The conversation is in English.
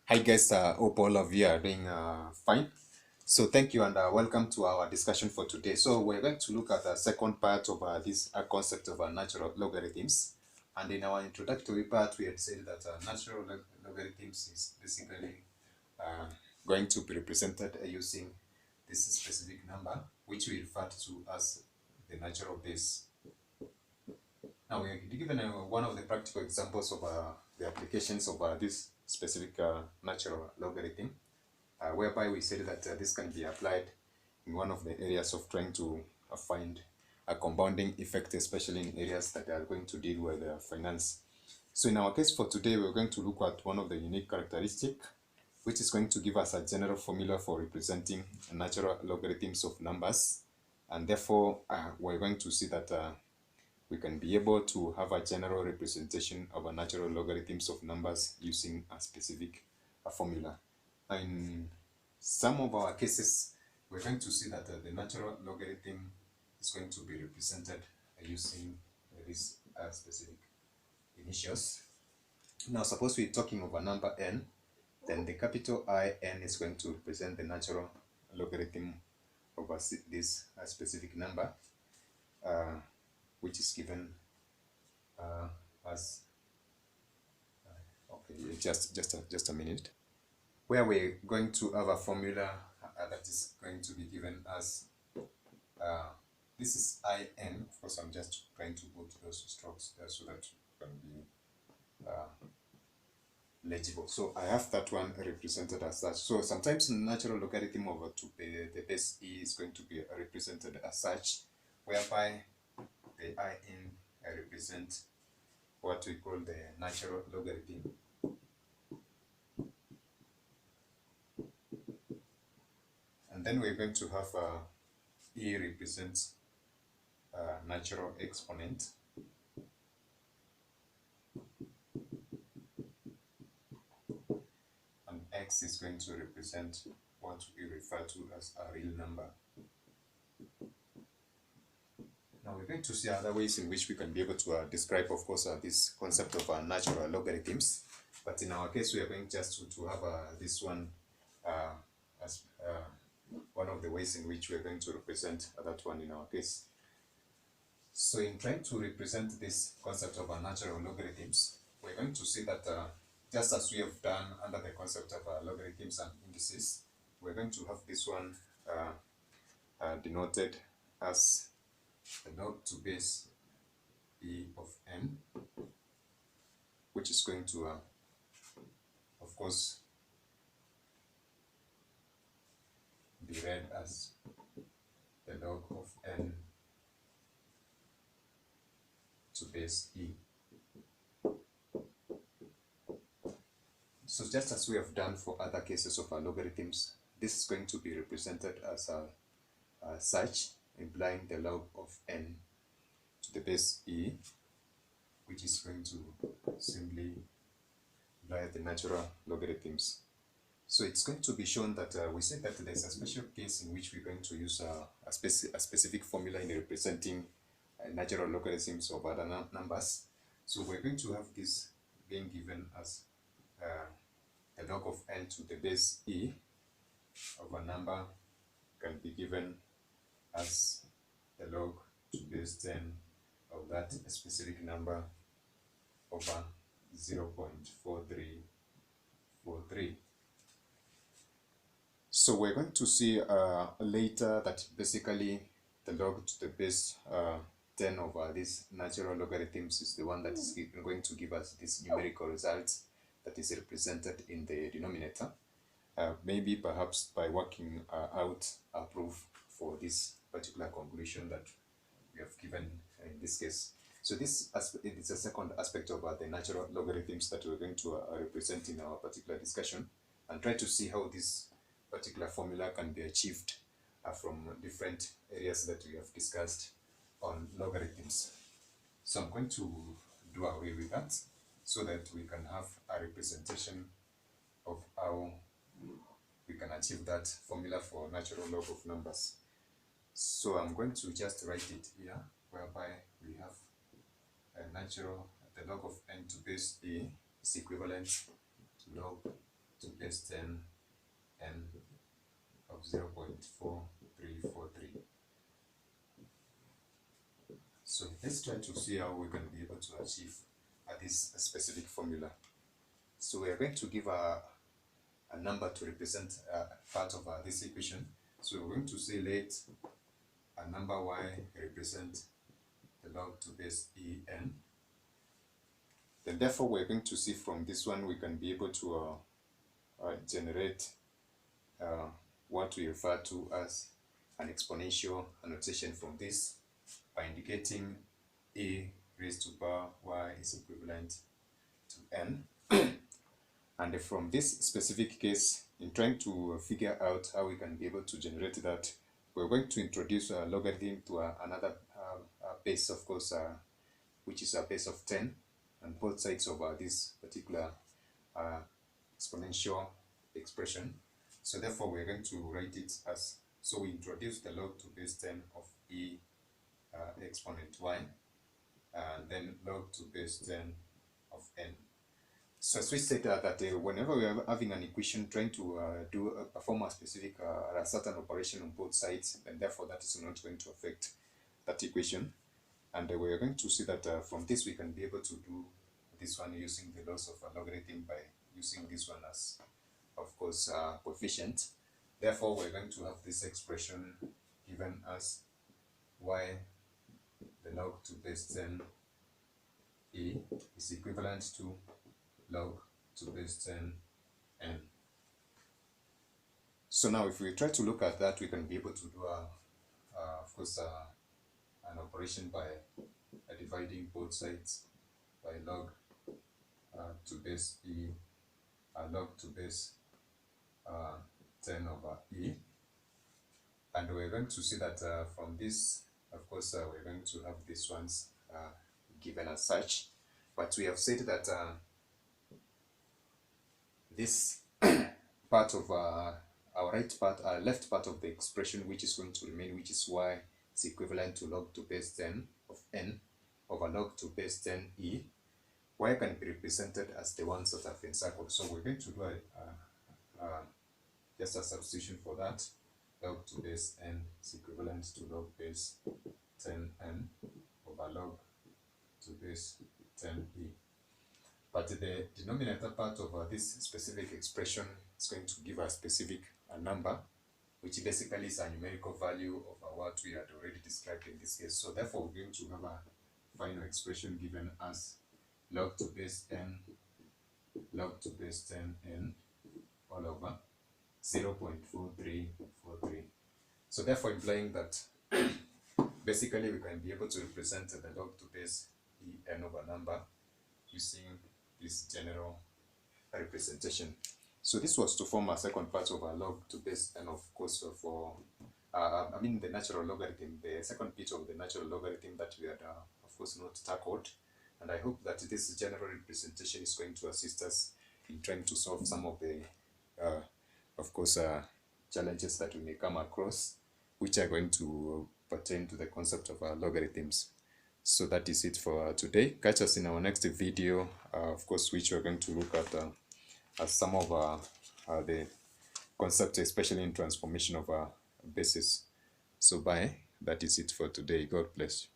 Hi guys, hope all of you are doing fine. So thank you and welcome to our discussion for today. So we're going to look at the second part of this concept of natural logarithms. And in our introductory part, we had said that natural logarithms is basically uh, going to be represented using this specific number, which we refer to as the natural base. Now we are given one of the practical examples of the applications of this specific natural logarithm, whereby we said that this can be applied in one of the areas of trying to find a compounding effect, especially in areas that are going to deal with finance. So in our case for today, we're going to look at one of the unique characteristics, which is going to give us a general formula for representing natural logarithms of numbers. And therefore, we're going to see that we can be able to have a general representation of a natural logarithms of numbers using a specific formula. In some of our cases, we're going to see that the natural logarithm is going to be represented using these specific initials. Now, suppose we're talking of a number n, then the capital I n is going to represent the natural logarithm of this specific number, which is given as okay, just a minute, where we're going to have a formula that is going to be given as this is in. Of course, I'm just trying to put those strokes there so that it can be legible. So I have that one represented as such. So sometimes natural logarithm over to the base e is going to be represented as such, whereby the in represent what we call the natural logarithm. And then we're going to have e represents natural exponent. And x is going to represent what we refer to as a real number. Now we're going to see other ways in which we can be able to describe, of course, this concept of natural logarithms. But in our case, we are going just to have this one as one of the ways in which we are going to represent that one in our case. So in trying to represent this concept of natural logarithms, we're going to see that just as we have done under the concept of logarithms and indices, we're going to have this one denoted as the log to base e of n, which is going to, of course, be read as the log of n to base e. So just as we have done for other cases of logarithms, this is going to be represented as such, implying the log of n to the base e, which is going to simply imply the natural logarithms. So it's going to be shown that we said that there's a special case in which we're going to use a specific formula in representing natural logarithms of other numbers. So we're going to have this being given as the log of n to the base e of a number can be given as the log to base 10 of that specific number over 0.4343. So we're going to see later that basically the log to the base 10 over these natural logarithms is the one that is going to give us this numerical result that is represented in the denominator. Maybe perhaps by working out a proof for this particular conclusion that we have given in this case. So this is a second aspect of the natural logarithms that we're going to represent in our particular discussion, and try to see how this particular formula can be achieved from different areas that we have discussed on logarithms. So I'm going to do away with that so that we can have a representation of how we can achieve that formula for natural log of numbers. So I'm going to just write it here, whereby we have a natural, the log of n to base e is equivalent to log to base 10 n of 0.4343. So let's try to see how we can be able to achieve this specific formula. So we are going to give a number to represent part of this equation. So we're going to say let a number y represent the log to base en. Then therefore we're going to see from this one we can be able to generate what we refer to as an exponential annotation from this by indicating a raised to power y is equivalent to n. And from this specific case, in trying to figure out how we can be able to generate that, we're going to introduce a logarithm to another base, of course, which is a base of 10, and both sides of this particular exponential expression. So therefore, we're going to write it as, so we introduce the log to base 10 of e exponent y, and then log to base 10 of n. So as we said that whenever we are having an equation trying to perform a specific a certain operation on both sides, and therefore that is not going to affect that equation. And we are going to see that from this we can be able to do this one using the laws of a logarithm by using this one as, of course, coefficient. Therefore we're going to have this expression given as y the log to base 10 e is equivalent to log to base 10 n. So now if we try to look at that, we can be able to do of course an operation by dividing both sides by log to base e, log to base 10 over e, and we're going to see that from this, of course, we're going to have these ones given as such, but we have said that this part of our left part of the expression, which is going to remain, which is y is equivalent to log to base 10 of n over log to base 10 e. Y can be represented as the ones that have been circled. So we're going to do just a substitution for that. Log to base n is equivalent to log base 10n over log to base 10e. But the denominator part of this specific expression is going to give a specific number, which basically is a numerical value of what we had already described in this case. So therefore we're going to have a final expression given as log to base n log to base 10n all over 0.4343. So therefore implying that basically we can be able to represent the log to base en over number using this general representation. So this was to form a second part of our log to base n, of course, for the natural logarithm, the second bit of the natural logarithm that we had of course not tackled. And I hope that this general representation is going to assist us in trying to solve some of the of course challenges that we may come across, which are going to pertain to the concept of logarithms. So that is it for today. Catch us in our next video, of course, which we're going to look at some of the concepts, especially in transformation of bases. So bye. That is it for today. God bless you.